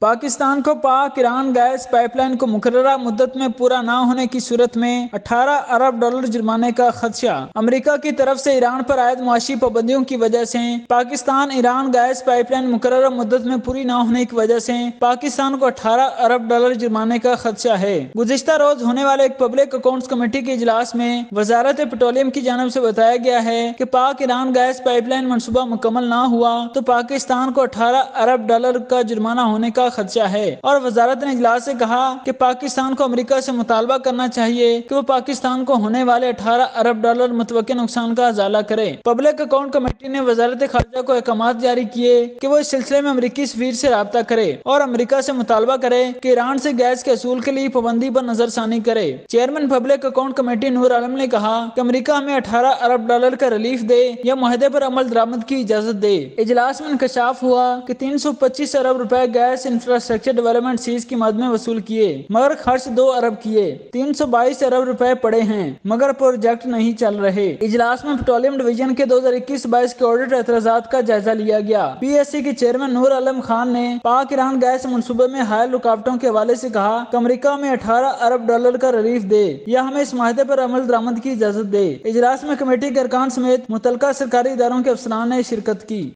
پاکستان کو پاک Iran gas pipe line کو مقررہ مدت میں پورا نہ ہونے کی صورت میں 18 ارب ڈالر جرمانے کا خدشہ۔ امریکہ کی طرف سے ایران پر عائد معاشی پابندیوں کی وجہ سے Pakistan Iran gas pipeline مقررہ مدت میں پوری نہ ہونے کی وجہ سے پاکستان کو 18 ارب ڈالر جرمانے کا خدشہ ہے۔ گزشتہ روز ہونے والے ایک پبلک اکاؤنٹس کمیٹی کے اجلاس میں وزارت پیٹرولیم کی جانب سے بتایا گیا ہے کہ پاک ایران گیس پائپ لائن منصوبہ مکمل نہ ہوا تو پاکستان کو 18 ارب ڈالر کا جرمانہ ہونے کا خدشہ ہے، اور وزارت نے اجلاس سے کہا کہ پاکستان کو امریکہ سے مطالبہ کرنا چاہیے کہ وہ پاکستان کو ہونے والے 18 ارب ڈالر متوقع نقصان کا ازالہ کرے۔ پبلک اکاؤنٹ کمیٹی نے وزارت خارجہ کو احکامات جاری کیے کہ وہ اس سلسلے میں امریکی سفیر سے رابطہ کرے اور امریکہ سے مطالبہ کرے کہ ایران سے گیس کے حصول کے لیے پابندی پر نظر ثانی کرے۔ چیئرمین پبلک اکاؤنٹ کمیٹی نور عالم نے کہا کہ امریکہ ہمیں 18 ارب ڈالر کا ریلیف دے یا معاہدے پر عمل درآمد کی اجازت دے۔ اجلاس میں انکشاف ہوا کہ 325 ارب روپے گیس انفراسٹرکچر ڈیولپمنٹ سیز کی مد میں وصول کیے مگر خرچ 2 ارب کیے۔ 322 ارب روپے پڑے ہیں مگر پروجیکٹ نہیں چل رہے۔ اجلاس میں پیٹرولیم ڈویژن کے 2021-22 کے آڈٹ اعتراضات کا جائزہ لیا گیا۔ پی ایس سی کے چیئرمین نور عالم خان نے پاک ایران گیس منصوبے میں حائل رکاوٹوں کے حوالے سے کہا کہ امریکہ ہمیں 18 ارب ڈالر کا ریلیف دے یا ہمیں اس معاہدے پر عمل درآمد کی اجازت دے۔ اجلاس میں کمیٹی کے ارکان سمیت متعلقہ سرکاری اداروں کے افسران نے شرکت کی۔